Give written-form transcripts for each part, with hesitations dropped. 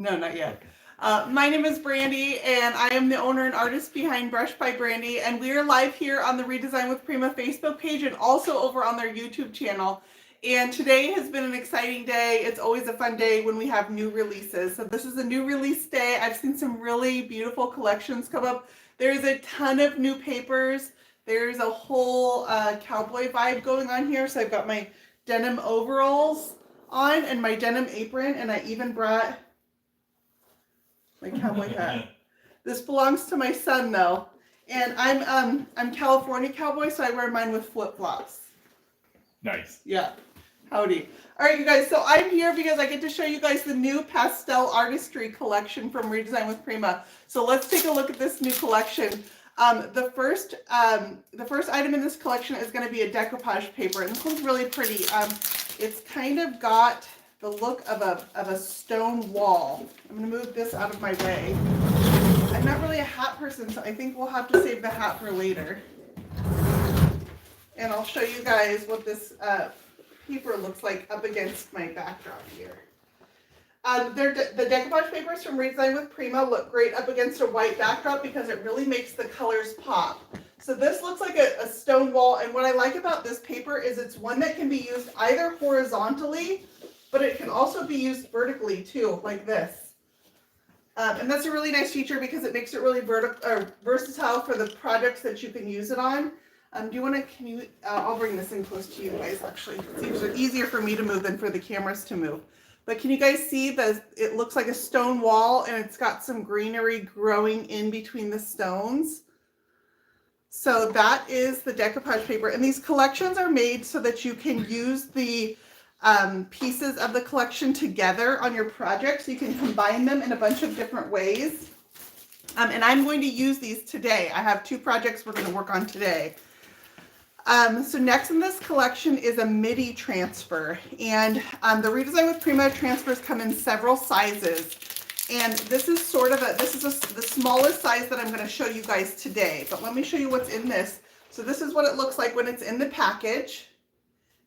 No, not yet. My name is Brandy, and I am the owner and artist behind Brush by Brandy, and we are live here on the Redesign with Prima Facebook page and also over on their YouTube channel. And today has been an exciting day. It's always a fun day when we have new releases. So this is a new release day. I've seen some really beautiful collections come up. There's a ton of new papers. There's a whole cowboy vibe going on here. So I've got my denim overalls on and my denim apron, and I even brought my cowboy hat. This belongs to my son though, and I'm California cowboy, so I wear mine with flip flops. Nice. Yeah. Howdy. All right, you guys. So I'm here because I get to show you guys the new Pastel Artistry collection from Redesign with Prima. So let's take a look at this new collection. The first item in this collection is going to be a decoupage paper, and this one's really pretty. It's kind of got the look of a stone wall. I'm going to move this out of my way. I'm not really a hat person, so I think we'll have to save the hat for later. And I'll show you guys what this paper looks like up against my backdrop here. The decoupage papers from Redesign with Prima look great up against a white backdrop because it really makes the colors pop. So this looks like a stone wall, and what I like about this paper is it's one that can be used either horizontally, but it can also be used vertically too, like this. And that's a really nice feature because it makes it really versatile for the projects that you can use it on. Do you want to, I'll bring this in close to you guys actually. It's easier for me to move than for the cameras to move. But can you guys see it looks like a stone wall, and it's got some greenery growing in between the stones. So that is the decoupage paper. And these collections are made so that you can use the pieces of the collection together on your project, so you can combine them in a bunch of different ways. And I'm going to use these today. I have two projects we're going to work on today. So next in this collection is a MIDI transfer, and the Redesign with Prima transfers come in several sizes, and this is the smallest size that I'm going to show you guys today. But let me show you what's in this. So this is what it looks like when it's in the package,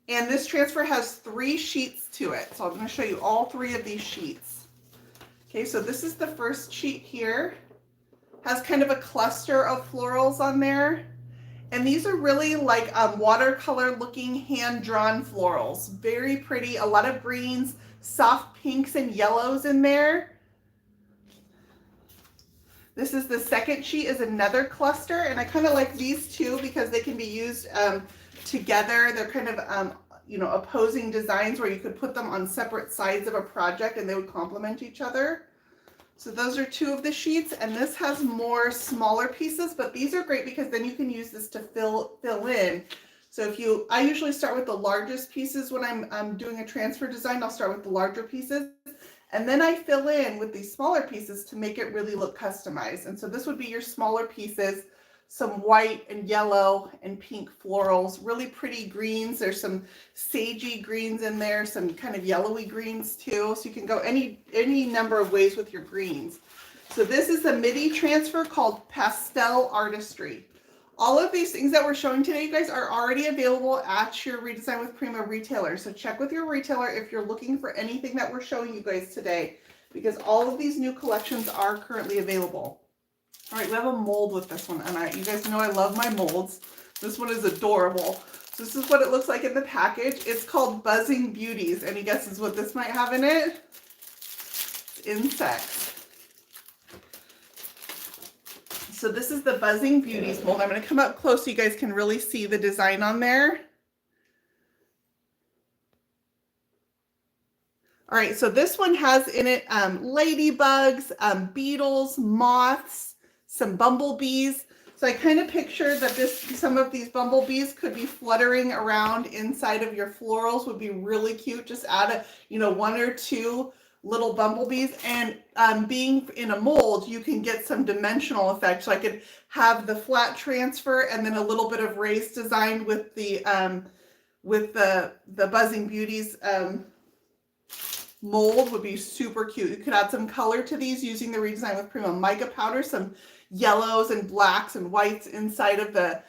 and this transfer has 3 sheets to it. So I'm going to show you all 3 of these sheets. Okay, so this is the first sheet here. Has kind of a cluster of florals on there. And these are really like watercolor looking hand-drawn florals. Very pretty, a lot of greens, soft pinks and yellows in there. This is the second sheet, is another cluster, and I kind of like these two because they can be used together. They're kind of opposing designs where you could put them on separate sides of a project and they would complement each other. So those are 2 of the sheets, and this has more smaller pieces, but these are great because then you can use this to fill in. So I usually start with the largest pieces when I'm doing a transfer design. I'll start with the larger pieces, and then I fill in with these smaller pieces to make it really look customized. And so this would be your smaller pieces, some white and yellow and pink florals, really pretty greens. There's some sagey greens in there, some kind of yellowy greens too. So you can go any number of ways with your greens. So this is a MIDI transfer called Pastel Artistry. All of these things that we're showing today, you guys, are already available at your Redesign with Prima retailer. So check with your retailer if you're looking for anything that we're showing you guys today, because all of these new collections are currently available. All right, we have a mold with this one, and you guys know I love my molds. This one is adorable. So this is what it looks like in the package. It's called Buzzing Beauties. Any guesses what this might have in it? It's insects. So this is the Buzzing Beauties mold. I'm going to come up close so you guys can really see the design on there. All right, so this one has in it ladybugs, beetles, moths, some bumblebees. So I kind of picture that some of these bumblebees could be fluttering around inside of your florals. Would be really cute. Just add 1 or 2 little bumblebees, and being in a mold, you can get some dimensional effect. So I could have the flat transfer and then a little bit of raised design with the Buzzing Beauties mold would be super cute. You could add some color to these using the Redesign with Prima mica powder, some yellows and blacks and whites inside of the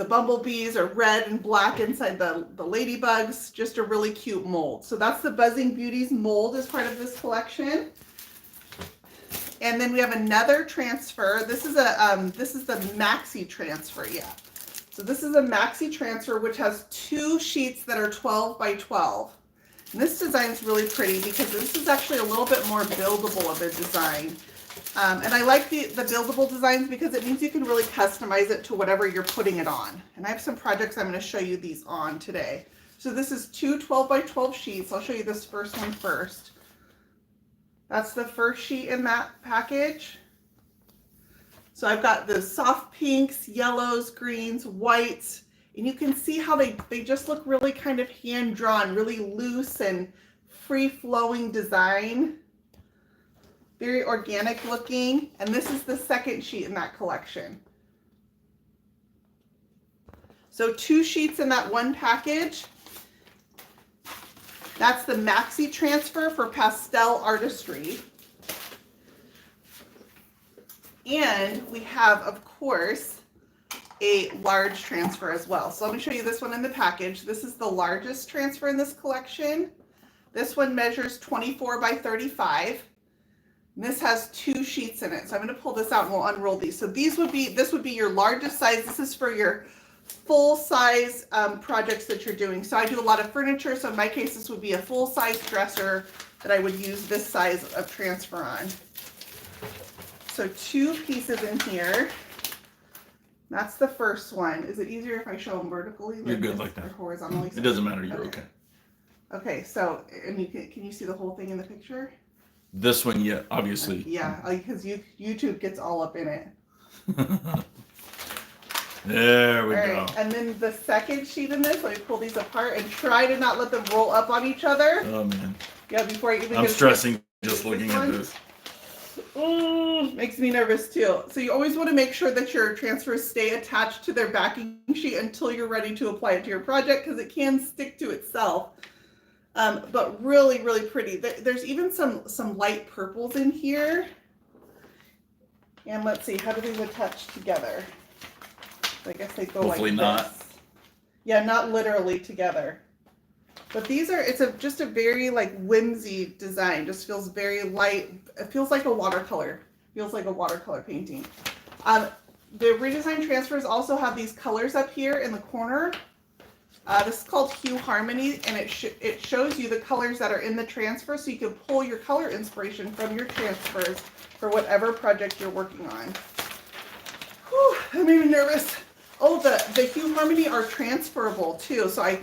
bumblebees, or red and black inside the ladybugs. Just a really cute mold. So that's the Buzzing Beauties mold as part of this collection. And then we have another transfer. This is the maxi transfer, yeah. So this is a maxi transfer, which has 2 sheets that are 12 by 12. And this design is really pretty because this is actually a little bit more buildable of a design. And I like the buildable designs because it means you can really customize it to whatever you're putting it on. And I have some projects I'm going to show you these on today. So this is 2 12 by 12 sheets. I'll show you this first one first. That's the first sheet in that package. So I've got the soft pinks, yellows, greens, whites, and you can see how they just look really kind of hand-drawn, really loose and free-flowing design. Very organic looking. And this is the second sheet in that collection. So 2 sheets in that one package. That's the maxi transfer for Pastel Artistry. And we have, of course, a large transfer as well. So let me show you this one in the package. This is the largest transfer in this collection. This one measures 24 by 35. And this has 2 sheets in it. So I'm going to pull this out and we'll unroll these. So this would be your largest size. This is for your full size projects that you're doing. So I do a lot of furniture. So in my case, this would be a full size dresser that I would use this size of transfer on. So 2 pieces in here. That's the first one. Is it easier if I show them vertically? You're good like that. Or horizontally? It doesn't matter. You're okay. Okay. So, and can you see the whole thing in the picture? This one, yeah, obviously. Yeah, because YouTube gets all up in it. There we go. And then the second sheet in this, let me pull these apart and try to not let them roll up on each other. Oh man. Yeah, before I even I'm stressing just looking at this. Makes me nervous too. So you always want to make sure that your transfers stay attached to their backing sheet until you're ready to apply it to your project because it can stick to itself. But really, really pretty. There's even some light purples in here. And let's see, how do these attach together? I guess they go Hopefully like not. this. Yeah, not literally together. But these are, just a very like whimsy design. Just feels very light. It feels like a watercolor. Feels like a watercolor painting. The Redesign transfers also have these colors up here in the corner. This is called Hue Harmony, and it shows you the colors that are in the transfer, so you can pull your color inspiration from your transfers for whatever project you're working on. Whew, that made me nervous. Oh, the Hue Harmony are transferable too, so I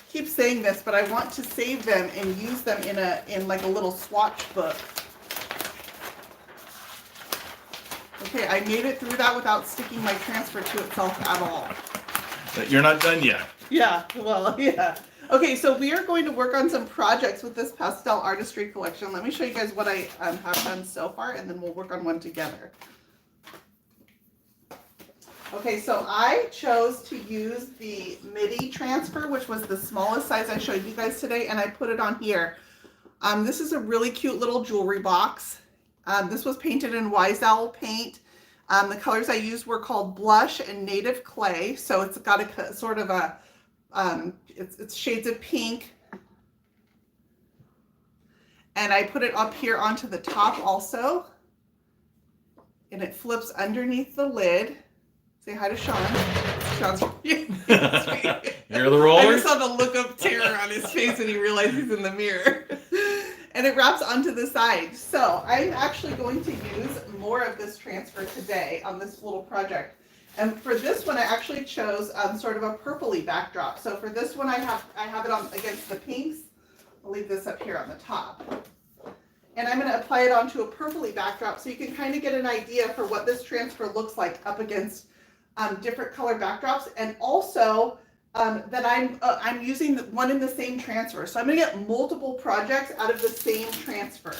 keep saying this, but I want to save them and use them in like a little swatch book. Okay, I made it through that without sticking my transfer to itself at all. You're not done yet. Yeah, well, yeah. Okay, so we are going to work on some projects with this Pastel Artistry collection. Let me show you guys what I have done so far, and then we'll work on one together. Okay, so I chose to use the midi transfer, which was the smallest size I showed you guys today, and I put it on here. This is a really cute little jewelry box. This was painted in Wise Owl paint. The colors I used were called Blush and Native Clay, so it's got a sort of a, it's shades of pink. And I put it up here onto the top also, and it flips underneath the lid. Say hi to Sean. Sean's Hear the rollers? I just saw the look of terror on his face when he realized he's in the mirror. And it wraps onto the side. So I'm actually going to use more of this transfer today on this little project. And for this one, I actually chose sort of a purpley backdrop. So for this one, I have it on against the pinks. I'll leave this up here on the top. And I'm going to apply it onto a purpley backdrop so you can kind of get an idea for what this transfer looks like up against different color backdrops. And also that I'm using one in the same transfer. So I'm going to get multiple projects out of the same transfer.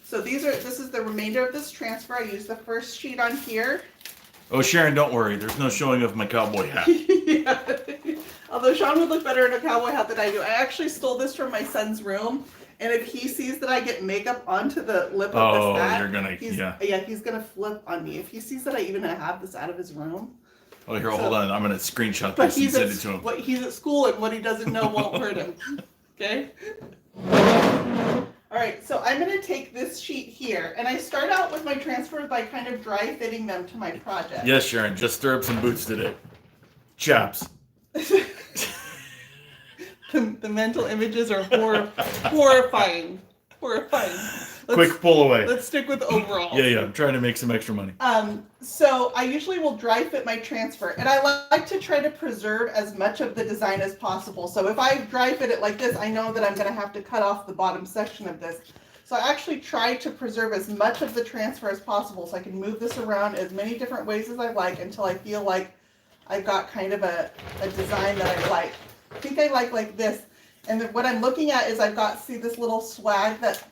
So this is the remainder of this transfer. I used the first sheet on here. Oh, Sharon, don't worry. There's no showing of my cowboy hat. Yeah. Although Sean would look better in a cowboy hat than I do. I actually stole this from my son's room. And if he sees that I get makeup onto the lip of this hat, he's gonna flip on me. If he sees that I even have this out of his room. Oh, here, hold on. I'm gonna screenshot this and send it to him. He's at school, and what he doesn't know won't hurt him. Okay. All right, so I'm gonna take this sheet here, and I start out with my transfers by kind of dry fitting them to my project. Yes, Sharon, just stir up some boots today. Chaps. The mental images are horrifying. Horrifying. Quick pull away. Let's stick with overalls. Yeah, I'm trying to make some extra money. So I usually will dry fit my transfer, and I like to try to preserve as much of the design as possible. So if I dry fit it like this, I know that I'm going to have to cut off the bottom section of this. So I actually try to preserve as much of the transfer as possible, so I can move this around as many different ways as I like until I feel like I've got kind of a design that I like. I think I like this. And then what I'm looking at is I've got, see this little swag that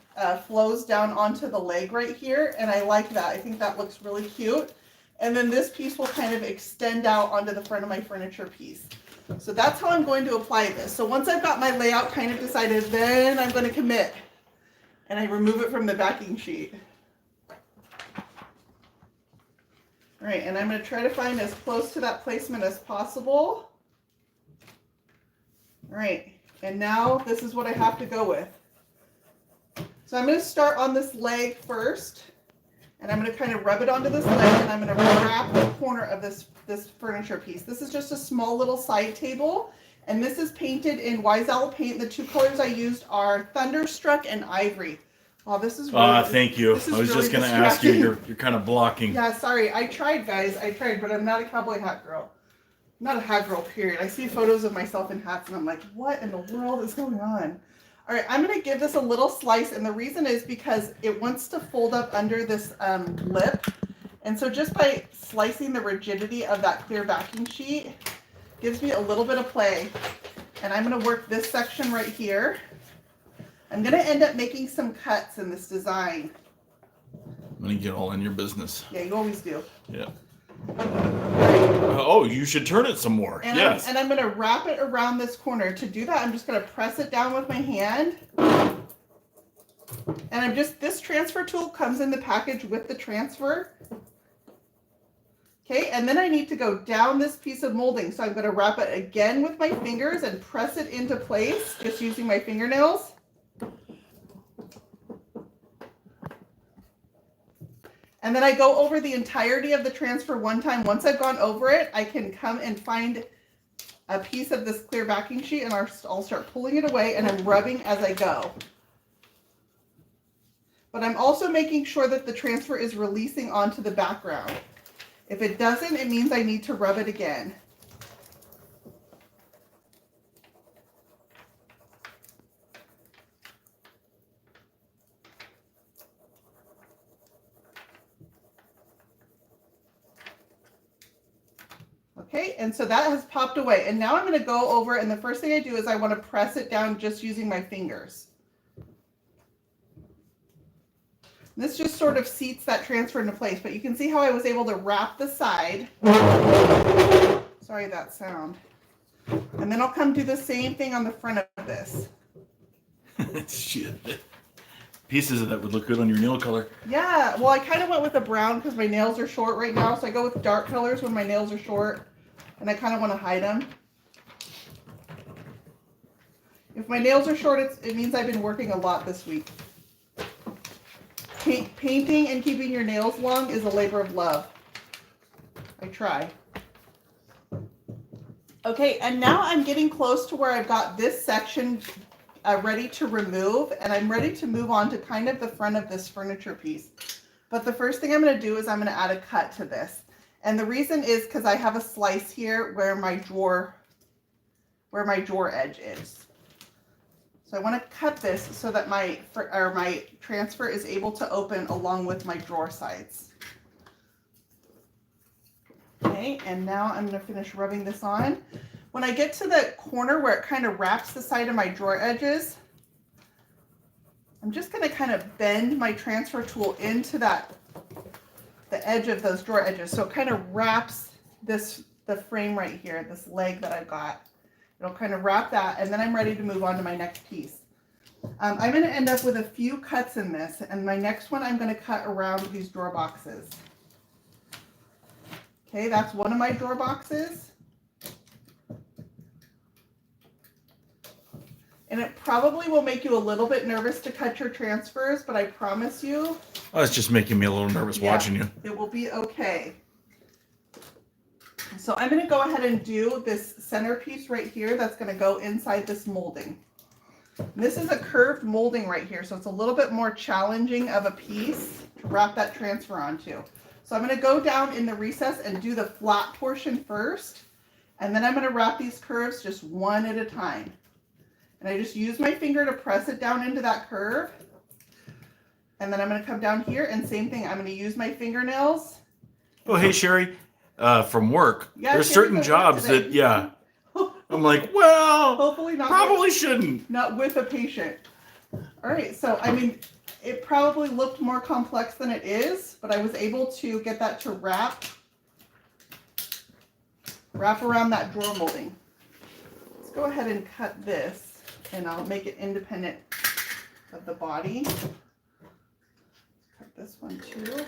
flows down onto the leg right here, and I like that. I think that looks really cute. And then this piece will kind of extend out onto the front of my furniture piece. So that's how I'm going to apply this. So once I've got my layout kind of decided, then I'm going to commit. And I remove it from the backing sheet. All right, and I'm going to try to find as close to that placement as possible. All right, and now this is what I have to go with. So I'm going to start on this leg first, and I'm going to kind of rub it onto this leg, and I'm going to wrap the corner of this furniture piece. This is just a small little side table, and this is painted in Wise Owl paint. The two colors I used are Thunderstruck and Ivory. Oh, this is really, thank you. I was really just going to ask you, you're kind of blocking. Yeah, sorry. I tried, guys. I tried, but I'm not a cowboy hat girl. I'm not a hat girl, period. I see photos of myself in hats, and I'm like, what in the world is going on? All right, I'm going to give this a little slice, and the reason is because it wants to fold up under this lip. And so just by slicing the rigidity of that clear backing sheet gives me a little bit of play. And I'm going to work this section right here. I'm going to end up making some cuts in this design. I'm going to get all in your business. Yeah, you always do. Yeah. Oh, you should turn it some more. And yes. I'm going to wrap it around this corner. To do that, I'm just going to press it down with my hand. And this transfer tool comes in the package with the transfer. Okay, and then I need to go down this piece of molding. So I'm going to wrap it again with my fingers and press it into place, just using my fingernails. And then I go over the entirety of the transfer one time. Once I've gone over it, I can come and find a piece of this clear backing sheet, and I'll start pulling it away, and I'm rubbing as I go. But I'm also making sure that the transfer is releasing onto the background. If it doesn't, it means I need to rub it again. Okay, and so that has popped away. And now I'm going to go over, and the first thing I do is I want to press it down just using my fingers. This just sort of seats that transfer into place, but you can see how I was able to wrap the side. Sorry, that sound. And then I'll come do the same thing on the front of this. Shit. Pieces of that would look good on your nail color. Yeah, well, I kind of went with a brown because my nails are short right now, so I go with dark colors when my nails are short, and I kind of want to hide them. If my nails are short, it means I've been working a lot this week. Painting and keeping your nails long is a labor of love. I try. Okay, and now I'm getting close to where I've got this section ready to remove, and I'm ready to move on to kind of the front of this furniture piece. But the first thing I'm going to do is I'm going to add a cut to this. And the reason is because I have a slice here where my drawer edge is. So I want to cut this so that my transfer is able to open along with my drawer sides. Okay, and now I'm going to finish rubbing this on. When I get to the corner where it kind of wraps the side of my drawer edges, I'm just going to kind of bend my transfer tool into the edge of those drawer edges. So it kind of wraps the frame right here, this leg that I've got. It'll kind of wrap that, and then I'm ready to move on to my next piece. I'm going to end up with a few cuts in this, and my next one I'm going to cut around these drawer boxes. Okay, that's one of my drawer boxes. And it probably will make you a little bit nervous to cut your transfers, but I promise you. Oh, it's just making me a little nervous watching you. It will be okay. So I'm going to go ahead and do this centerpiece right here that's going to go inside this molding. And this is a curved molding right here, so it's a little bit more challenging of a piece to wrap that transfer onto. So I'm going to go down in the recess and do the flat portion first, and then I'm going to wrap these curves just one at a time. And I just use my finger to press it down into that curve. And then I'm going to come down here and same thing. I'm going to use my fingernails. Oh, hey, Sherry. From work, there's Sherry's certain at work jobs today. that, yeah. I'm like, well, Hopefully not. probably shouldn't. Not with a patient. All right. So, I mean, it probably looked more complex than it is, but I was able to get that to wrap around that drawer molding. Let's go ahead and cut this, and I'll make it independent of the body. Cut this one too.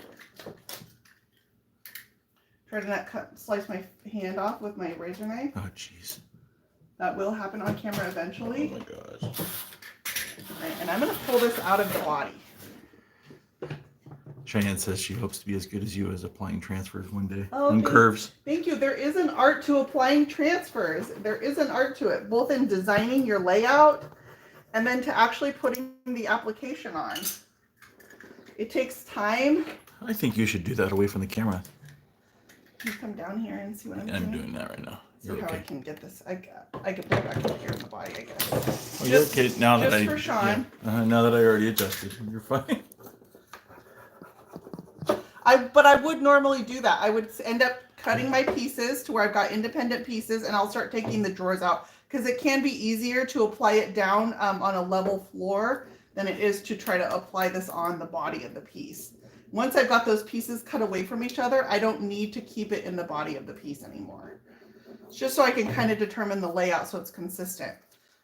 Try to not slice my hand off with my razor knife. Oh, jeez. That will happen on camera eventually. Oh, my gosh. All right, and I'm going to pull this out of the body. Cheyenne says she hopes to be as good as you as applying transfers one day. Oh, and curves. Thank you. There is an art to applying transfers. There is an art to it, both in designing your layout and then to actually putting the application on. It takes time. I think you should do that away from the camera. Can you come down here and see what I'm doing? I'm doing that right now. You're See how okay. I can get this. I can put it back up here in the body, I guess. Oh, you're okay now that just for Sean. Yeah. Now that I already adjusted, you're fine. But I would normally do that. I would end up cutting my pieces to where I've got independent pieces, and I'll start taking the drawers out because it can be easier to apply it down on a level floor than it is to try to apply this on the body of the piece. Once I've got those pieces cut away from each other, I don't need to keep it in the body of the piece anymore. It's just so I can kind of determine the layout so it's consistent.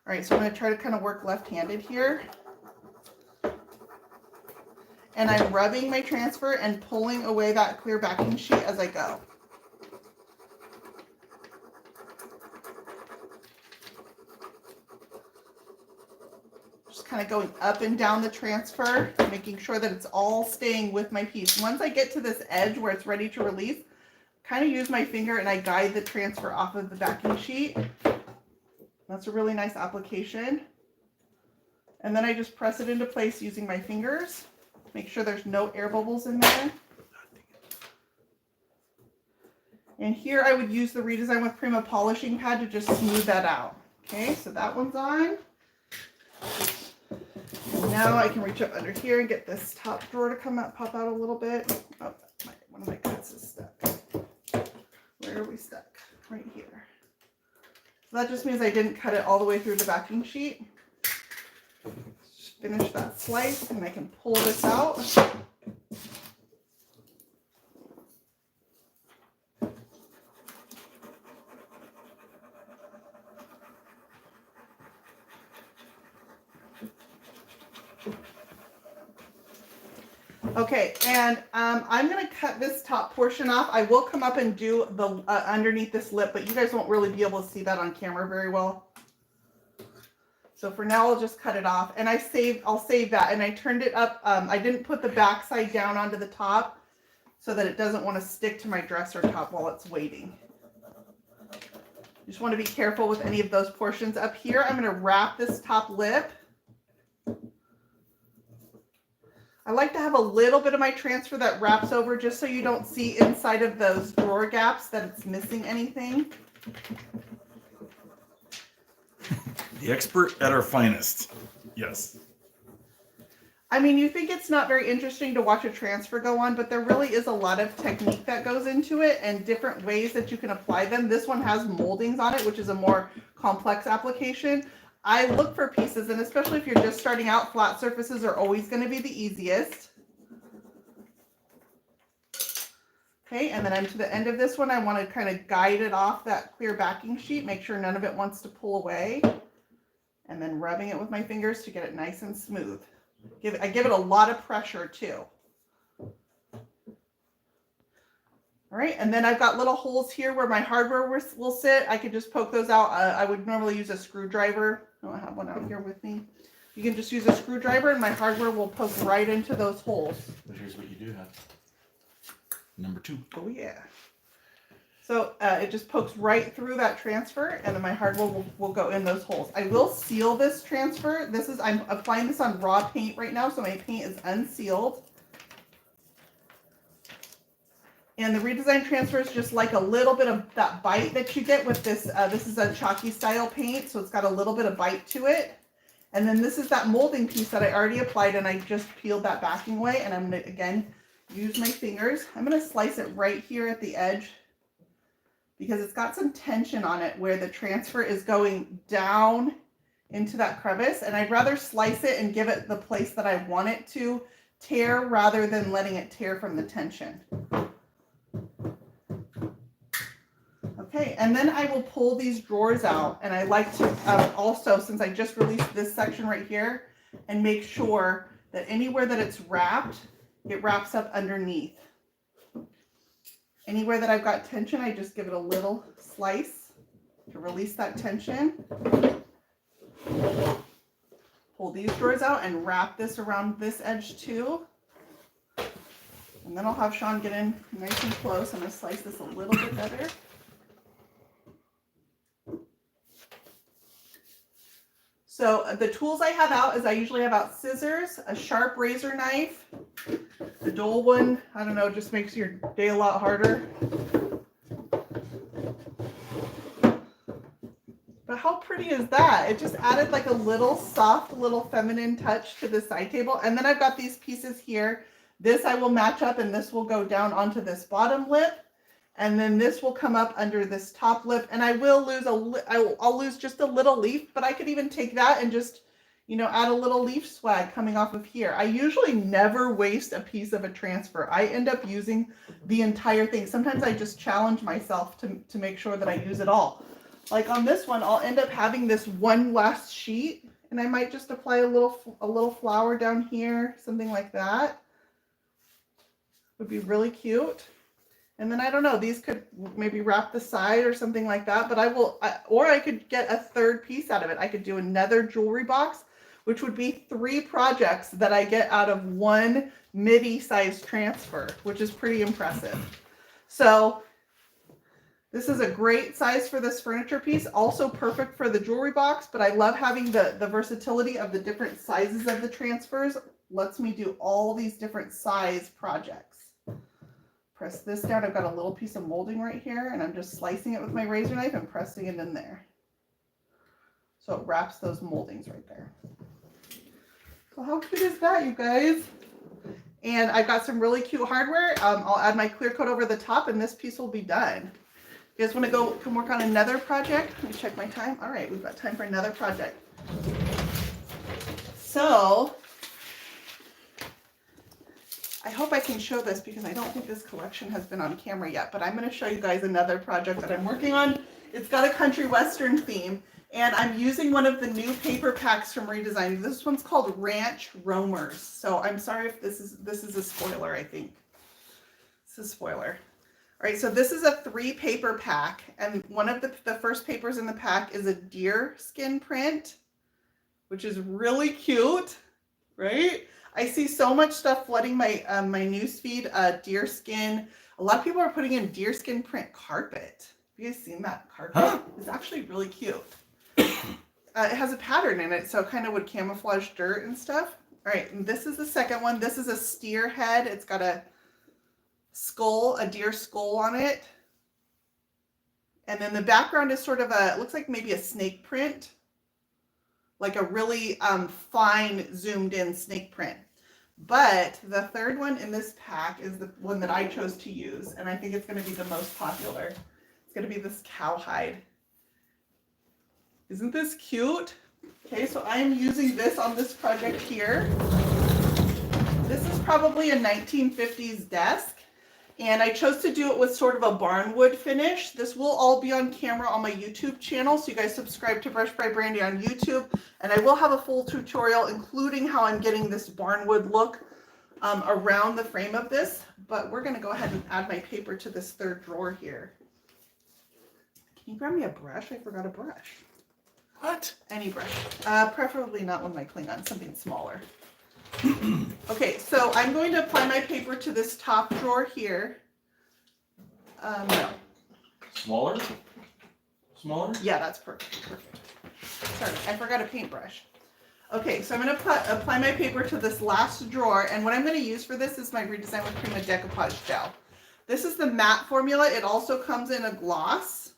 All right, so I'm going to try to kind of work left-handed here. And I'm rubbing my transfer and pulling away that clear backing sheet as I go. Just kind of going up and down the transfer, making sure that it's all staying with my piece. Once I get to this edge where it's ready to release, kind of use my finger and I guide the transfer off of the backing sheet. That's a really nice application. And then I just press it into place using my fingers. Make sure there's no air bubbles in there. And here I would use the Redesign with Prima polishing pad to just smooth that out. Okay, so that one's on. And now I can reach up under here and get this top drawer to come out, pop out a little bit. Oh, one of my cuts is stuck. Where are we stuck? Right here. So that just means I didn't cut it all the way through the backing sheet. Just finish that slice and I can pull this out. Okay, and I'm going to cut this top portion off. I will come up and do the underneath this lip, but you guys won't really be able to see that on camera very well. So for now, I'll just cut it off, and I'll save that. And I turned it up. I didn't put the back side down onto the top so that it doesn't want to stick to my dresser top while it's waiting. You just want to be careful with any of those portions. Up here, I'm going to wrap this top lip. I like to have a little bit of my transfer that wraps over just so you don't see inside of those drawer gaps that it's missing anything. The expert at our finest. Yes. I mean, you think it's not very interesting to watch a transfer go on, but there really is a lot of technique that goes into it and different ways that you can apply them. This one has moldings on it, which is a more complex application. I look for pieces, and especially if you're just starting out, flat surfaces are always going to be the easiest. Okay, and then I'm to the end of this one. I want to kind of guide it off that clear backing sheet, make sure none of it wants to pull away, and then rubbing it with my fingers to get it nice and smooth. I give it a lot of pressure too. All right, and then I've got little holes here where my hardware will sit. I could just poke those out. I would normally use a screwdriver I don't have one out here with me. You can just use a screwdriver and my hardware will poke right into those holes. But here's what you do have. Number 2. Oh yeah. So it just pokes right through that transfer and then my hardware will go in those holes. I will seal this transfer. I'm applying this on raw paint right now, so my paint is unsealed. And the Redesign transfer is just like a little bit of that bite that you get with this. This is a chalky style paint, so it's got a little bit of bite to it. And then this is that molding piece that I already applied and I just peeled that backing away. And I'm going to, again, use my fingers. I'm going to slice it right here at the edge because it's got some tension on it where the transfer is going down into that crevice. And I'd rather slice it and give it the place that I want it to tear rather than letting it tear from the tension. Okay, and then I will pull these drawers out, and I like to also, since I just released this section right here, and make sure that anywhere that it's wrapped, it wraps up underneath. Anywhere that I've got tension, I just give it a little slice to release that tension. Pull these drawers out and wrap this around this edge too. And then I'll have Sean get in nice and close. I'm going to slice this a little bit better. So the tools I have out is I usually have out scissors, a sharp razor knife, a dull one, I don't know, just makes your day a lot harder. But how pretty is that? It just added like a little soft, little feminine touch to the side table. And then I've got these pieces here. This I will match up and this will go down onto this bottom lip. And then this will come up under this top lip, and I will lose I'll lose just a little leaf, but I could even take that and just, you know, add a little leaf swag coming off of here. I usually never waste a piece of a transfer. I end up using the entire thing. Sometimes I just challenge myself to make sure that I use it all. Like on this one, I'll end up having this one last sheet, and I might just apply a little flower down here, something like that. Would be really cute. And then I don't know, these could maybe wrap the side or something like that, but or I could get a third piece out of it. I could do another jewelry box, which would be 3 projects that I get out of one midi size transfer, which is pretty impressive. So this is a great size for this furniture piece, also perfect for the jewelry box, but I love having the versatility of the different sizes of the transfers. Lets me do all these different size projects. Press this down. I've got a little piece of molding right here, and I'm just slicing it with my razor knife and pressing it in there. So it wraps those moldings right there. So how cute is that, you guys? And I've got some really cute hardware. I'll add my clear coat over the top, and this piece will be done. You guys want to come work on another project? Let me check my time. All right, we've got time for another project. So I hope I can show this because I don't think this collection has been on camera yet, but I'm going to show you guys another project that I'm working on. It's got a country western theme, and I'm using one of the new paper packs from Redesign. This one's called Ranch Roamers. So I'm sorry if this is a spoiler, I think. It's a spoiler. All right, so this is a 3 paper pack, and one of the first papers in the pack is a deer skin print, which is really cute, right? I see so much stuff flooding my my newsfeed. Deer skin. A lot of people are putting in deer skin print carpet. Have you guys seen that carpet? Huh? It's actually really cute. It has a pattern in it, so it kind of would camouflage dirt and stuff. All right, and this is the second one. This is a steer head. It's got a skull, a deer skull on it. And then the background is sort of it looks like maybe a snake print. Like a really fine zoomed in snake print. But the third one in this pack is the one that I chose to use, and I think it's going to be the most popular. It's going to be this cowhide. Isn't this cute? Okay, so I am using this on this project here. This is probably a 1950s desk. And I chose to do it with sort of a barnwood finish. This will all be on camera on my YouTube channel, so you guys subscribe to Brush by Brandy on YouTube. And I will have a full tutorial, including how I'm getting this barnwood look around the frame of this. But we're going to go ahead and add my paper to this third drawer here. Can you grab me a brush? I forgot a brush. What? Any brush. Preferably not one of my Klingons, something smaller. Okay, so I'm going to apply my paper to this top drawer here. No. Smaller? Smaller? Yeah, that's perfect. Sorry, I forgot a paintbrush. Okay, so I'm going to apply my paper to this last drawer, and what I'm going to use for this is my Redesign with Prima decoupage gel. This is the matte formula. It also comes in a gloss,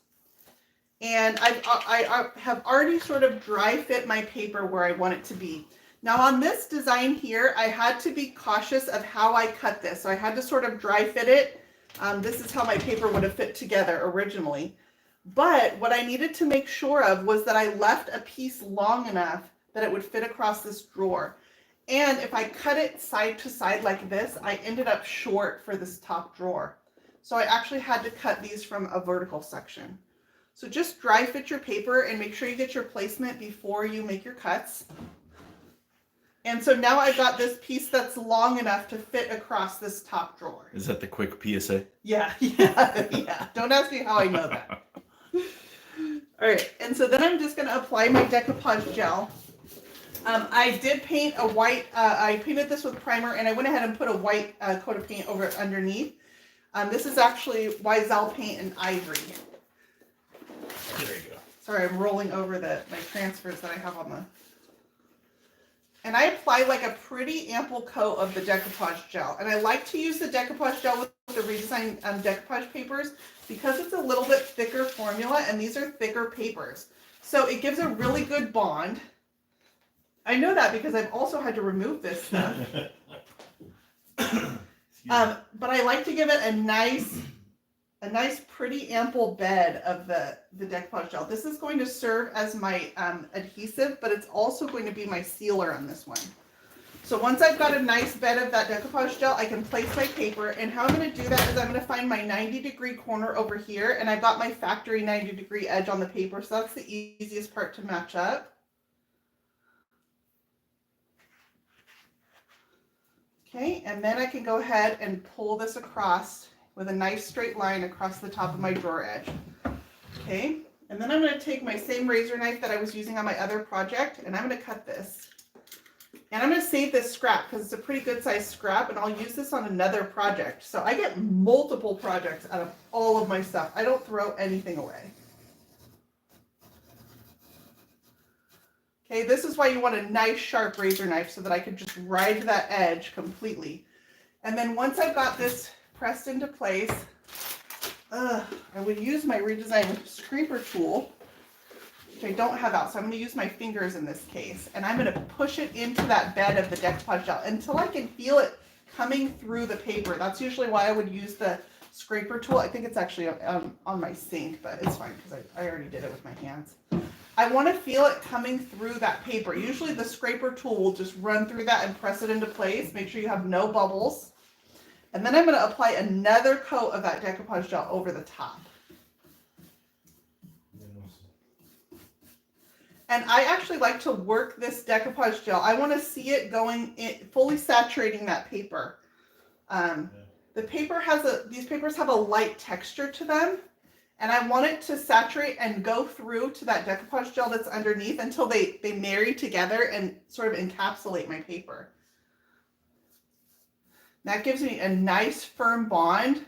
and I have already sort of dry fit my paper where I want it to be. Now on this design here, I had to be cautious of how I cut this, so I had to sort of dry fit it. This is how my paper would have fit together originally. But what I needed to make sure of was that I left a piece long enough that it would fit across this drawer. And if I cut it side to side like this, I ended up short for this top drawer. So I actually had to cut these from a vertical section. So just dry fit your paper and make sure you get your placement before you make your cuts. And so now I got this piece that's long enough to fit across this top drawer. Is that the quick PSA? Yeah. Don't ask me how I know that. All right, and so then I'm just going to apply my decoupage gel. I did paint a white, I painted this with primer, and I went ahead and put a white coat of paint over underneath. This is actually Wisel paint and ivory. There you go. Sorry, I'm rolling over my transfers that I have on the... And I apply like a pretty ample coat of the decoupage gel. And I like to use the decoupage gel with the Redesign decoupage papers because it's a little bit thicker formula, and these are thicker papers. So it gives a really good bond. I know that because I've also had to remove this stuff. But I like to give it a nice pretty ample bed of the decoupage gel. This is going to serve as my adhesive, but it's also going to be my sealer on this one. So once I've got a nice bed of that decoupage gel, I can place my paper, and how I'm going to do that is I'm going to find my 90-degree corner over here, and I've got my factory 90-degree edge on the paper, so that's the easiest part to match up. Okay, and then I can go ahead and pull this across with a nice straight line across the top of my drawer edge. Okay, and then I'm going to take my same razor knife that I was using on my other project, and I'm going to cut this. And I'm going to save this scrap because it's a pretty good sized scrap, and I'll use this on another project. So I get multiple projects out of all of my stuff. I don't throw anything away. Okay, this is why you want a nice sharp razor knife so that I can just ride that edge completely. And then once I've got this pressed into place, I would use my Redesign scraper tool, which I don't have out, so I'm going to use my fingers in this case, and I'm going to push it into that bed of the decoupage gel until I can feel it coming through the paper. That's usually why I would use the scraper tool. I think it's actually on my sink, but it's fine because I already did it with my hands. I want to feel it coming through that paper. Usually the scraper tool will just run through that and press it into place. Make sure you have no bubbles. And then I'm going to apply another coat of that decoupage gel over the top. And I actually like to work this decoupage gel. I want to see it going in, fully saturating that paper. The paper has these papers have a light texture to them. And I want it to saturate and go through to that decoupage gel that's underneath until they marry together and sort of encapsulate my paper. That gives me a nice firm bond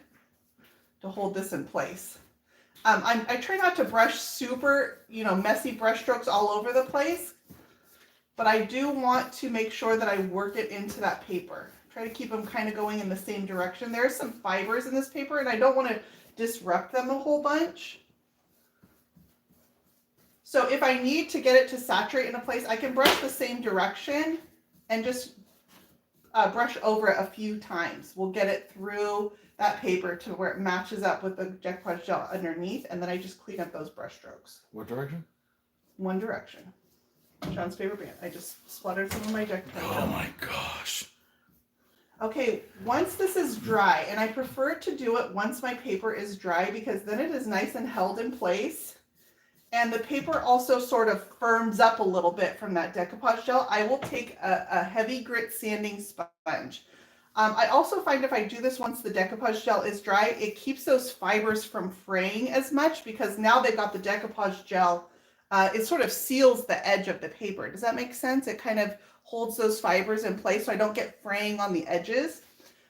to hold this in place. I try not to brush super, messy brush strokes all over the place, but I do want to make sure that I work it into that paper. Try to keep them kind of going in the same direction. There are some fibers in this paper, and I don't want to disrupt them a whole bunch. So if I need to get it to saturate in a place, I can brush the same direction and just brush over it a few times. We'll get it through that paper to where it matches up with the decoupage gel underneath, and then I just clean up those brush strokes. What direction? One direction. Sean's favorite band. I just spluttered some of my decoupage gel. Oh my gosh. Okay, once this is dry, and I prefer to do it once my paper is dry because then it is nice and held in place. And the paper also sort of firms up a little bit from that decoupage gel. I will take a heavy grit sanding sponge. I also find if I do this once the decoupage gel is dry, it keeps those fibers from fraying as much because now they've got the decoupage gel it sort of seals the edge of the paper. Does that make sense? It kind of holds those fibers in place so I don't get fraying on the edges.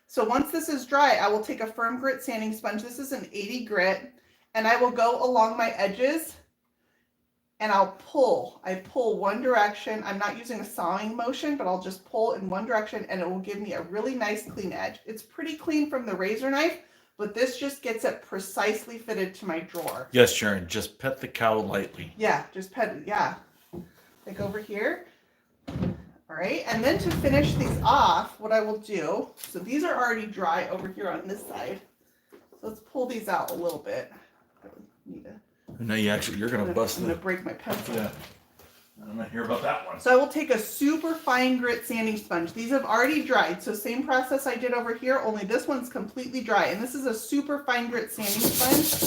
So once this is dry, I will take a firm grit sanding sponge. This is an 80 grit, and I will go along my edges and I'll pull. I pull one direction. I'm not using a sawing motion, but I'll just pull in one direction and it will give me a really nice clean edge. It's pretty clean from the razor knife, but this just gets it precisely fitted to my drawer. Yes, Sharon, just pet the cow lightly. Yeah, just pet it, yeah. Like over here. All right, and then to finish these off, what I will do, so these are already dry over here on this side. So let's pull these out a little bit. No, you're gonna bust I'm gonna break my pencil. Yeah. I'm not here about that one. So I will take a super fine grit sanding sponge. These have already dried, so same process I did over here, only this one's completely dry. And this is a super fine grit sanding sponge.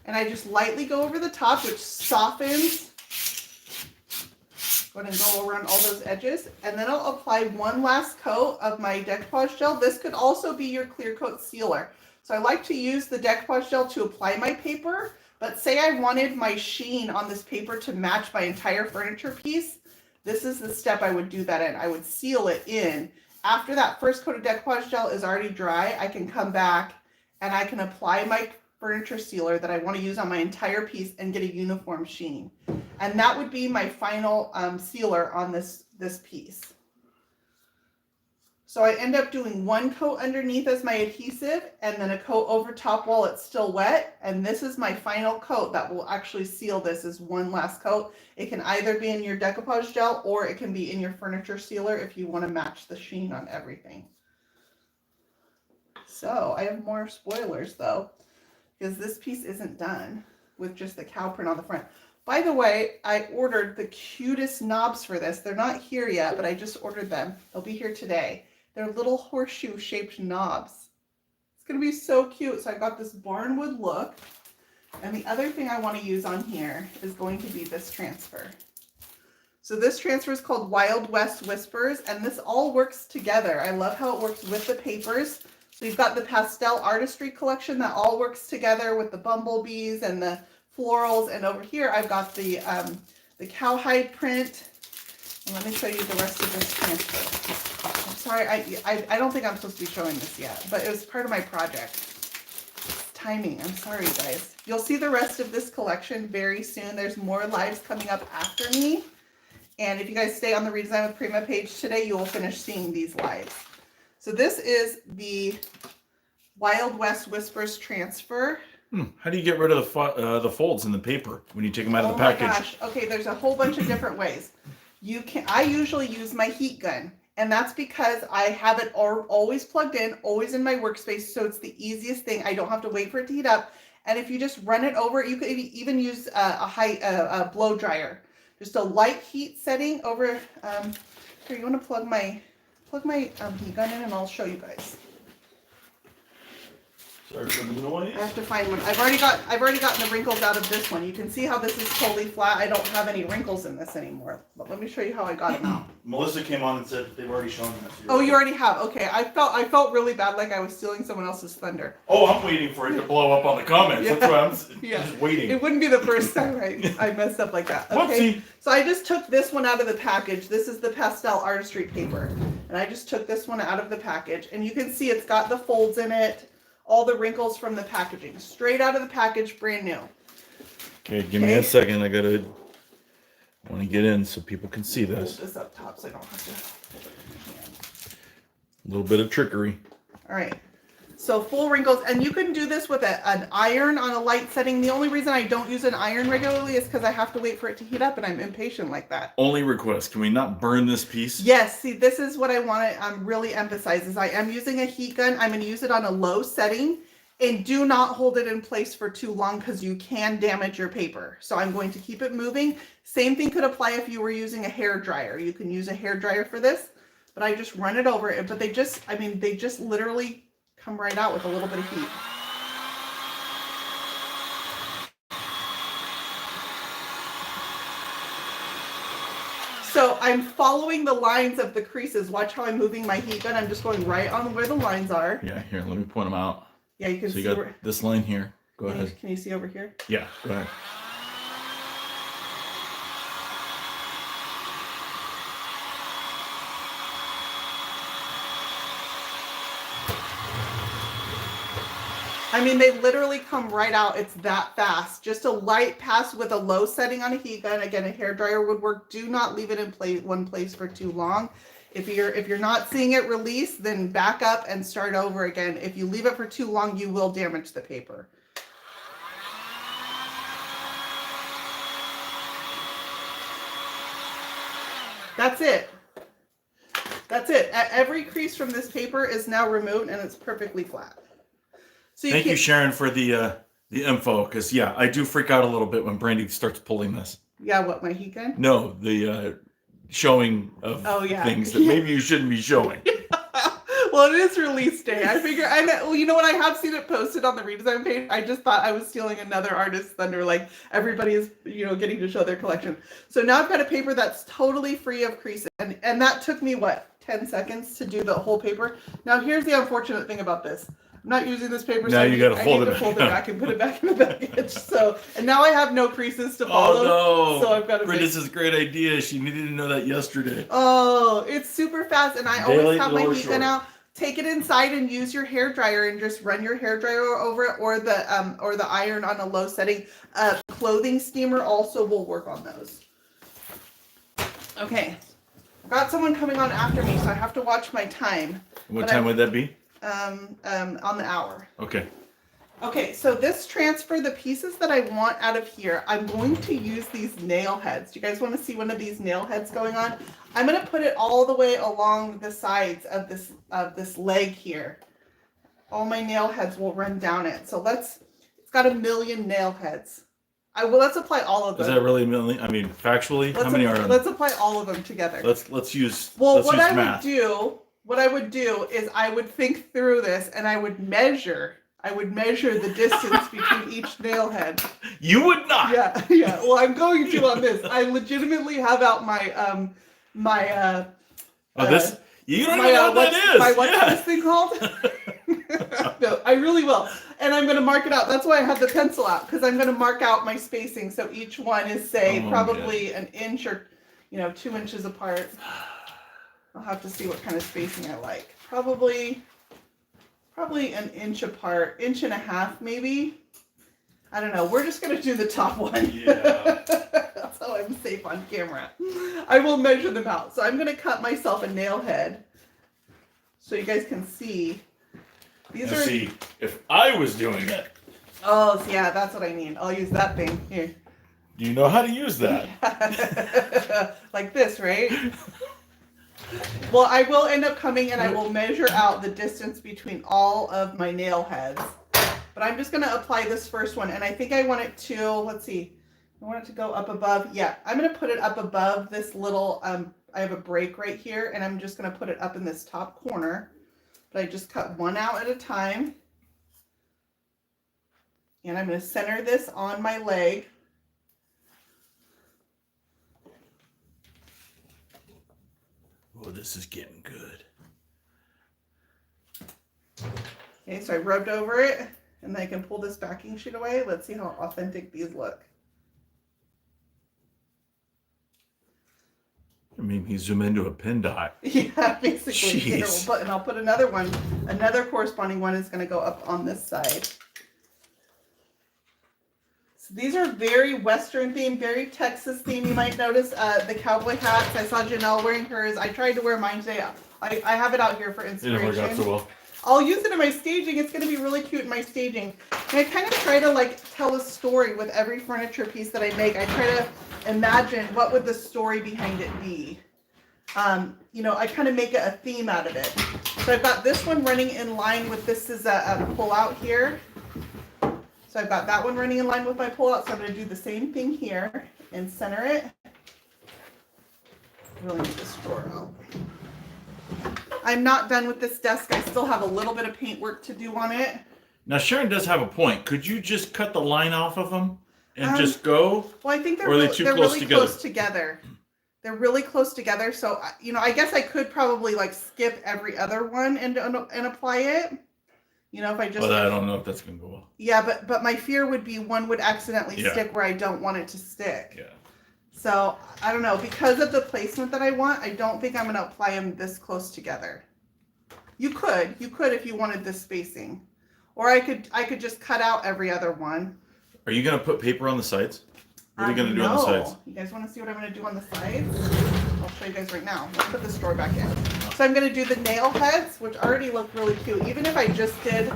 And I just lightly go over the top, which softens. Go ahead and go around all those edges. And then I'll apply one last coat of my decoupage gel. This could also be your clear coat sealer. So I like to use the decoupage gel to apply my paper. But say I wanted my sheen on this paper to match my entire furniture piece, this is the step I would do that in. I would seal it in. After that first coat of decoupage gel is already dry, I can come back and I can apply my furniture sealer that I want to use on my entire piece and get a uniform sheen. And that would be my final sealer on this piece. So I end up doing one coat underneath as my adhesive and then a coat over top while it's still wet. And this is my final coat that will actually seal this as one last coat. It can either be in your decoupage gel or it can be in your furniture sealer if you want to match the sheen on everything. So I have more spoilers though, because this piece isn't done with just the cow print on the front. By the way, I ordered the cutest knobs for this. They're not here yet, but I just ordered them. They'll be here today. They're little horseshoe shaped knobs. It's gonna be so cute. So I got this barnwood look. And the other thing I want to use on here is going to be this transfer. So this transfer is called Wild West Whispers, and this all works together. I love how it works with the papers. So you've got the Pastel Artistry collection that all works together with the bumblebees and the florals. And over here I've got the cowhide print. And let me show you the rest of this transfer. I'm sorry, I don't think I'm supposed to be showing this yet, but it was part of my project. It's timing, I'm sorry guys. You'll see the rest of this collection very soon. There's more lives coming up after me. And if you guys stay on the Redesign with Prima page today, you will finish seeing these lives. So this is the Wild West Whispers transfer. How do you get rid of the folds in the paper when you take them out of the package? Oh my gosh. Okay, there's a whole bunch of different ways. I usually use my heat gun, and that's because I have it always plugged in, always in my workspace, so it's the easiest thing. I don't have to wait for it to heat up. And if you just run it over, you could even use a blow dryer. Just a light heat setting over. Here, you want to plug my heat gun in, and I'll show you guys. Sorry for the noise. I have to find one. I've already gotten the wrinkles out of this one. You can see how this is totally flat. I don't have any wrinkles in this anymore. But let me show you how I got them out. Melissa came on and said they've already shown us. Oh, you already have. Okay, I felt really bad, like I was stealing someone else's thunder. Oh, I'm waiting for it to blow up on the comments. Yeah. That's why I'm just waiting. It wouldn't be the first time I messed up like that. Okay. Whoopsie. So I just took this one out of the package. This is the Pastel Artistry paper, and I just took this one out of the package, and you can see it's got the folds in it. All the wrinkles from the packaging, straight out of the package, brand new. Okay, give me a second. I want to get in so people can see this. Hold this up top so I don't have to hold it in my hand. A little bit of trickery. All right, so full wrinkles, and you can do this with an iron on a light setting. The only reason I don't use an iron regularly is because I have to wait for it to heat up, and I'm impatient like that. Only request, can we not burn this piece? Yes, see, this is what I want to really emphasize, is I am using a heat gun. I'm going to use it on a low setting, and do not hold it in place for too long because you can damage your paper. So I'm going to keep it moving. Same thing could apply if you were using a hair dryer. You can use a hair dryer for this, but I just run it over it. But they just literally come right out with a little bit of heat. So I'm following the lines of the creases. Watch how I'm moving my heat gun. I'm just going right on where the lines are. Yeah, here, let me point them out. Yeah, you can so see. You got this line here. Go ahead. Can you see over here? Yeah, go ahead. I mean, they literally come right out. It's that fast. Just a light pass with a low setting on a heat gun. Again, a hairdryer would work. Do not leave it in one place for too long. If you're not seeing it release, then back up and start over again. If you leave it for too long, you will damage the paper. That's it. That's it. Every crease from this paper is now removed and it's perfectly flat. So Thank you, Sharon, for the info, because yeah, I do freak out a little bit when Brandy starts pulling this. Yeah, what, my heat gun? No, the showing of things that maybe you shouldn't be showing. Well, it is release day. I figure, well, you know what? I have seen it posted on the redesign page. I just thought I was stealing another artist's thunder. Like everybody is, getting to show their collection. So now I've got a paper that's totally free of creases, and that took me what, 10 seconds to do the whole paper. Now here's the unfortunate thing about this. I'm not using this paper, now so you got to fold it back and put it back in the package. So, and now I have no creases to follow. Oh no! So I've got to. This is a great idea. She needed to know that yesterday. Oh, it's super fast, and I always have my heat gun out. Take it inside and use your hair dryer and just run your hair dryer over it, or the iron on a low setting. Clothing steamer also will work on those. Okay, I've got someone coming on after me, so I have to watch my time. What time would that be? On the hour. Okay. Okay, so this transfer, the pieces that I want out of here, I'm going to use these nail heads. Do you guys want to see one of these nail heads going on? I'm going to put it all the way along the sides of this leg here. All my nail heads will run down it. So it's got 1 million nail heads. Let's apply all of them. Is that really 1 million? I mean, factually, how many are? Let's apply all of them together. Let's use. Well, let's what use I math. what I would do is I would think through this and I would measure the distance between each nail head. You would not. Yeah. Well, I'm going to on this. I legitimately have out my this. You don't even know what that is. What's this thing called? No, I really will. And I'm going to mark it out. That's why I have the pencil out, because I'm going to mark out my spacing. So each one is, say, probably an inch or 2 inches apart. I'll have to see what kind of spacing I like. Probably an inch apart, 1.5 inches maybe. I don't know. We're just going to do the top one. Yeah. That's how I'm safe on camera. I will measure them out. So I'm going to cut myself a nail head so you guys can see. See, if I was doing it. Oh, yeah, that's what I need. I'll use that thing. Here. Do you know how to use that? Like this, right? Well, I will end up coming and I will measure out the distance between all of my nail heads. But I'm just going to apply this first one. And I think I want it to, let's see, I want it to go up above. Yeah, I'm going to put it up above this little, I have a break right here. And I'm just going to put it up in this top corner. But I just cut one out at a time. And I'm going to center this on my leg. Oh, this is getting good. Okay, so I rubbed over it, and then I can pull this backing sheet away. Let's see how authentic these look. I mean, you zoom into a pin dot. Yeah, basically. Here, Jeez. and I'll put another one. Another corresponding one is going to go up on this side. So these are very Western themed, very Texas themed. You might notice the cowboy hats. I saw Janelle wearing hers. I tried to wear mine today. I have it out here for inspiration. It never got so well. I'll use it in my staging. It's going to be really cute in my staging. And I kind of try to tell a story with every furniture piece that I make. I try to imagine what would the story behind it be. I kind of make a theme out of it. So I've got this one running in line with, this is a pull out here. So I've got that one running in line with my pull out. So I'm going to do the same thing here and center it. Really need this drawer out. I'm not done with this desk. I still have a little bit of paint work to do on it. Now, Sharon does have a point. Could you just cut the line off of them and just go? Well, I think they're really close together. They're really close together. So, I guess I could probably skip every other one and apply it. You know, if I just. But I don't know if that's gonna go well. Yeah, but my fear would be one would accidentally Yeah. stick where I don't want it to stick. Yeah. So I don't know, because of the placement that I want, I don't think I'm gonna apply them this close together. You could if you wanted this spacing, or I could just cut out every other one. Are you gonna put paper on the sides? What are you gonna do on the sides? You guys want to see what I'm gonna do on the sides? I'll show you guys right now. Let's put this drawer back in. So I'm gonna do the nail heads, which already look really cute. Even if I just did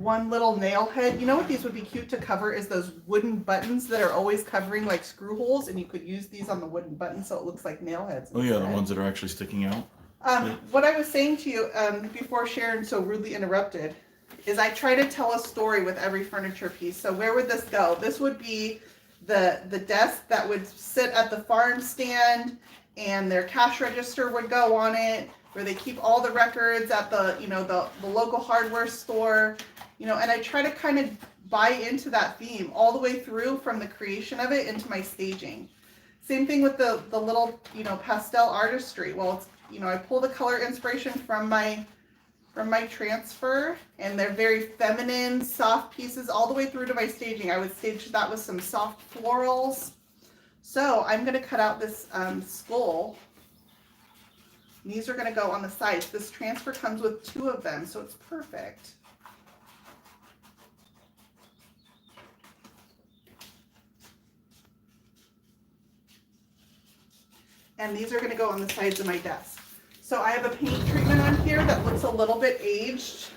one little nail head, you know what these would be cute to cover is those wooden buttons that are always covering like screw holes, and you could use these on the wooden button so it looks like nail heads. Oh yeah, the ones that are actually sticking out. What I was saying to you before Sharon so rudely interrupted is I try to tell a story with every furniture piece. So where would this go? This would be the desk that would sit at the farm stand, and their cash register would go on it, where they keep all the records at the, you know, the local hardware store, you know, and I try to kind of buy into that theme all the way through from the creation of it into my staging. Same thing with the little, you know, pastel artistry. Well, it's, you know, I pull the color inspiration from my transfer, and they're very feminine, soft pieces all the way through to my staging. I would stage that with some soft florals. So I'm going to cut out this skull. These are going to go on the sides. This transfer comes with 2 of them, so it's perfect. And these are going to go on the sides of my desk. So I have a paint treatment on here that looks a little bit aged.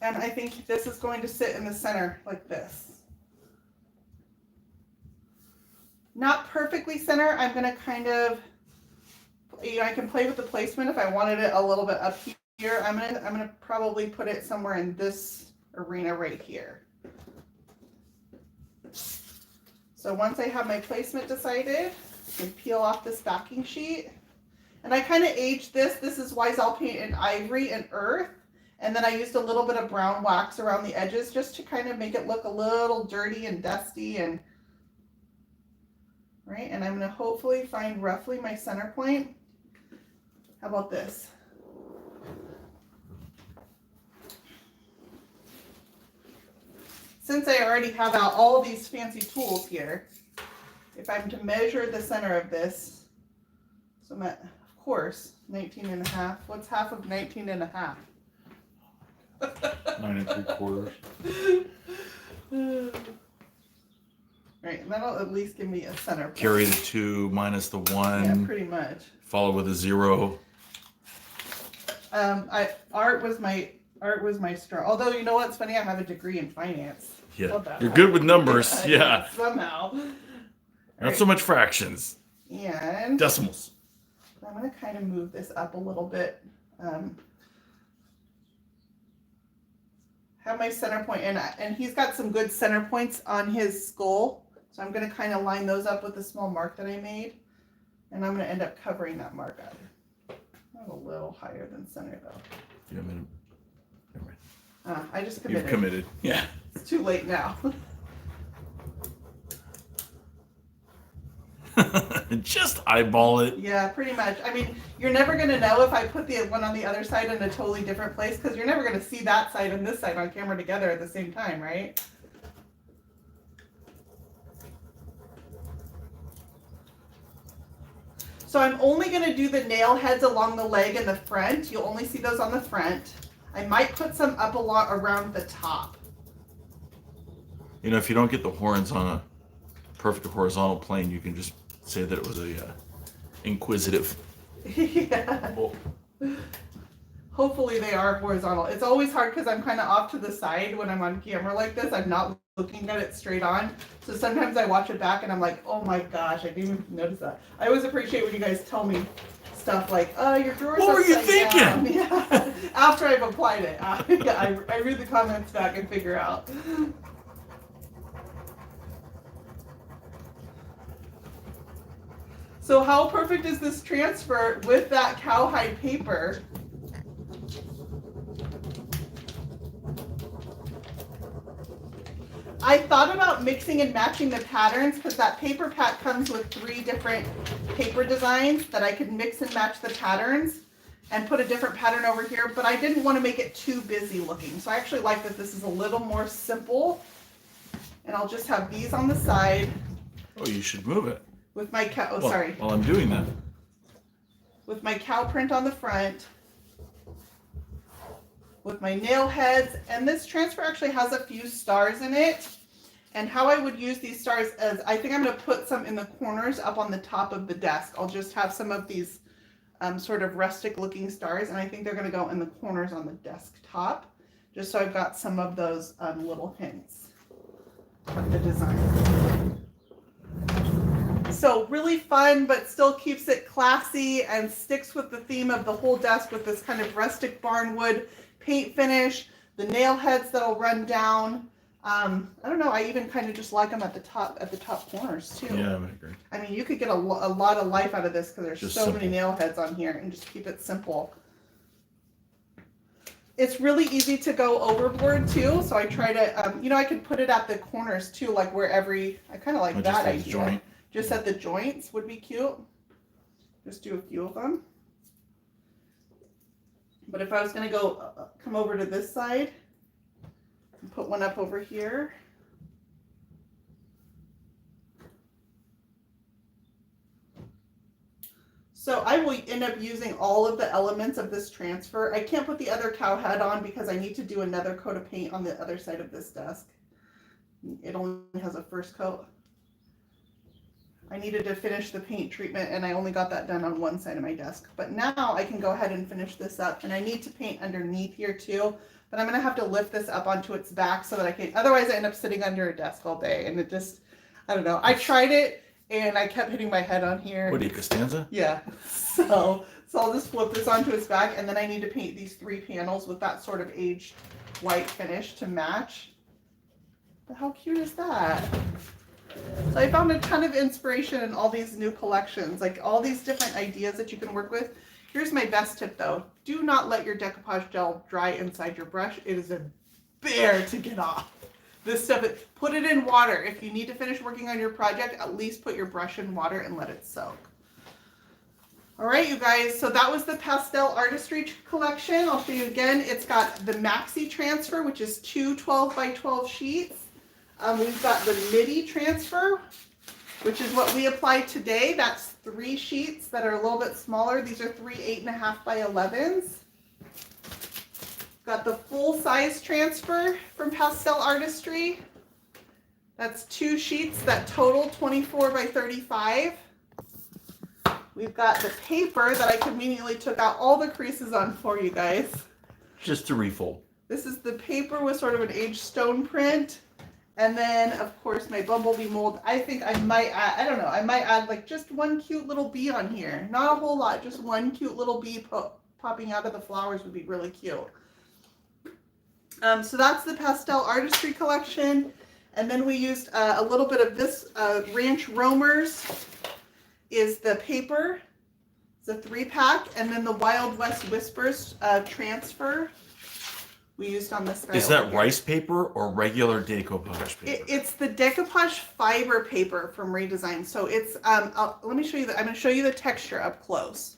And I think this is going to sit in the center like this. Not perfectly center. I'm going to kind of, you know, I can play with the placement if I wanted it a little bit up here. I'm gonna probably put it somewhere in this arena right here. So once I have my placement decided, I can peel off this backing sheet. And I kind of aged this. This is Wise-All paint in ivory and earth. And then I used a little bit of brown wax around the edges just to kind of make it look a little dirty and dusty. And right, and I'm going to hopefully find roughly my center point. How about this? Since I already have out all these fancy tools here, if I'm to measure the center of this, so I'm at, of course, 19.5. What's half of 19.5? 9 3/4. Right, and that'll at least give me a center point. Carry the 2 minus the 1. Yeah, pretty much. Follow with a 0. Art was my strong. Although, you know what's funny? I have a degree in finance. Yeah, you're good with numbers. Yeah. Somehow. Not so much fractions. And Decimals. I'm going to kind of move this up a little bit. Have my center point, and he's got some good center points on his skull. So I'm going to kind of line those up with the small mark that I made. And I'm going to end up covering that mark up. Not a little higher than center, though. Yeah, never mind. I just committed. You've committed. Yeah. It's too late now. Just eyeball it. Yeah, pretty much. I mean, you're never going to know if I put the one on the other side in a totally different place, because you're never going to see that side and this side on camera together at the same time, right? So I'm only going to do the nail heads along the leg and the front. You'll only see those on the front. I might put some up a lot around the top. You know, if you don't get the horns on a perfect horizontal plane, you can just say that it was a inquisitive. Yeah. Bull. Hopefully they are horizontal. It's always hard because I'm kind of off to the side when I'm on camera like this. I'm not looking at it straight on. So sometimes I watch it back and I'm like, oh my gosh, I didn't even notice that. I always appreciate when you guys tell me stuff like, oh, your drawers What are were you upside down. thinking? Yeah. After I've applied it. I read the comments back and figure out. So how perfect is this transfer with that cowhide paper? I thought about mixing and matching the patterns because that paper pack comes with 3 different paper designs that I could mix and match the patterns. and put a different pattern over here, but I didn't want to make it too busy looking. So I actually like that this is a little more simple. And I'll just have these on the side. Oh, you should move it. With my cow, Well, sorry. While I'm doing that. With my cow print on the front. With my nail heads. And this transfer actually has a few stars in it. And how I would use these stars is, I think I'm going to put some in the corners up on the top of the desk. I'll just have some of these sort of rustic looking stars. And I think they're going to go in the corners on the desktop. Just so I've got some of those little hints of the design. So really fun, but still keeps it classy and sticks with the theme of the whole desk with this kind of rustic barnwood paint finish. The nail heads that'll run down. I don't know. I even kind of just like them at the top corners too. Yeah, I agree. I mean, you could get a lot of life out of this because there's Just so simple. many nail heads on here, and just keep it simple. It's really easy to go overboard too, so I try to, you know, I could put it at the corners too, like where I kind of like Or that just at the idea. joint. Just at the joints would be cute. Just do a few of them. But if I was going to go, come over to this side and put one up over here. So I will end up using all of the elements of this transfer. I can't put the other cow head on because I need to do another coat of paint on the other side of this desk. It only has a first coat. I needed to finish the paint treatment and I only got that done on one side of my desk. But now I can go ahead and finish this up, and I need to paint underneath here too. But I'm gonna have to lift this up onto its back so that I can, otherwise I end up sitting under a desk all day and it just, I don't know. I tried it and I kept hitting my head on here. What are you, Costanza? Yeah, so I'll just flip this onto its back, and then I need to paint these 3 panels with that sort of aged white finish to match. But how cute is that? So I found a ton of inspiration in all these new collections, like all these different ideas that you can work with. Here's my best tip though. Do not let your decoupage gel dry inside your brush. It is a bear to get off. This stuff, put it in water. If you need to finish working on your project, at least put your brush in water and let it soak. All right, you guys, so that was the Pastel Artistry collection. I'll show you again. It's got the Maxi Transfer, which is 2 12 by 12 sheets. We've got the Midi Transfer, which is what we applied today. That's 3 sheets that are a little bit smaller. These are 3 8.5 by 11s. Got the full size transfer from Pastel Artistry. That's 2 sheets that total 24 by 35. We've got the paper that I conveniently took out all the creases on for you guys. Just to refold. This is the paper with sort of an aged stone print. And then, of course, my bumblebee mold. I think I might add, I don't know, I might add like just one cute little bee on here. Not a whole lot, just one cute little bee popping out of the flowers would be really cute. So that's the Pastel Artistry collection. And then we used a little bit of this Ranch Roamers is the paper. It's a 3-pack. And then the Wild West Whispers transfer we used on this guy. Is that rice paper or regular decoupage paper? It's the decoupage fiber paper from Redesign. So it's, let me show you, I'm going to show you the texture up close.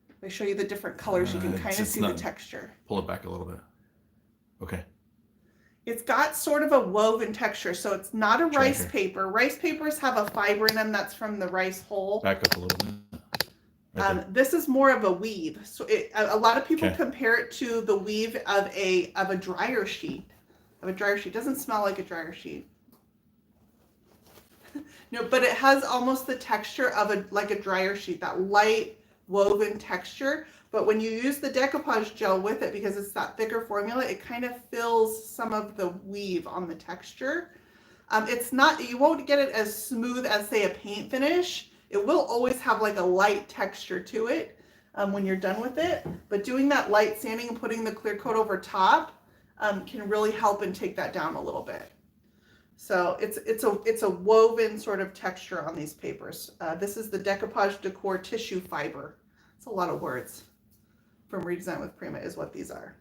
If I show you the different colors, you can kind of see the texture. Pull it back a little bit. Okay. It's got sort of a woven texture, so it's not a rice paper. Rice papers have a fiber in them that's from the rice hull. Back up a little bit. Right this is more of a weave. So a lot of people compare it to the weave of a dryer sheet. It doesn't smell like a dryer sheet. No, but it has almost the texture of like a dryer sheet, that light woven texture. But when you use the decoupage gel with it, because it's that thicker formula, it kind of fills some of the weave on the texture. It's not, you won't get it as smooth as, say, a paint finish. It will always have like a light texture to it when you're done with it. But doing that light sanding and putting the clear coat over top can really help and take that down a little bit. So it's a woven sort of texture on these papers. This is the Decoupage Decor Tissue Fiber. It's a lot of words. From Redesign with Prima is what these are.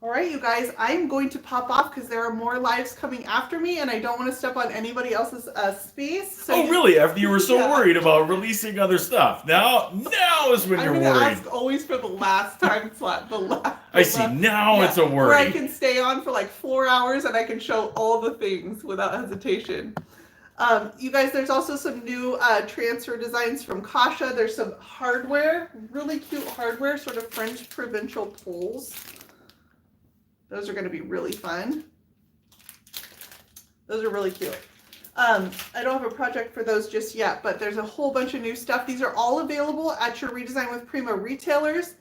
All right, you guys, I'm going to pop off because there are more lives coming after me, and I don't want to step on anybody else's space. So really? After you were so Yeah. worried about releasing other stuff. Now is when you're I'm gonna worried. ask always for the last time slot. I see. Now it's a Where I worry. can stay on for like 4 hours and I can show all the things without hesitation. You guys, there's also some new transfer designs from Kasha. There's some hardware, really cute hardware, sort of French provincial poles. Those are going to be really fun. Those are really cute. I don't have a project for those just yet, but there's a whole bunch of new stuff. These are all available at your Redesign with Prima retailers.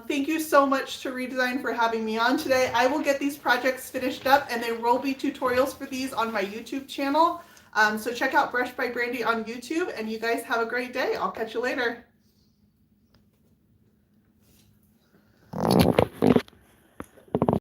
Thank you so much to Redesign for having me on today. I will get these projects finished up, and there will be tutorials for these on my YouTube channel. So check out Brush by Brandy on YouTube, and you guys have a great day. I'll catch you later.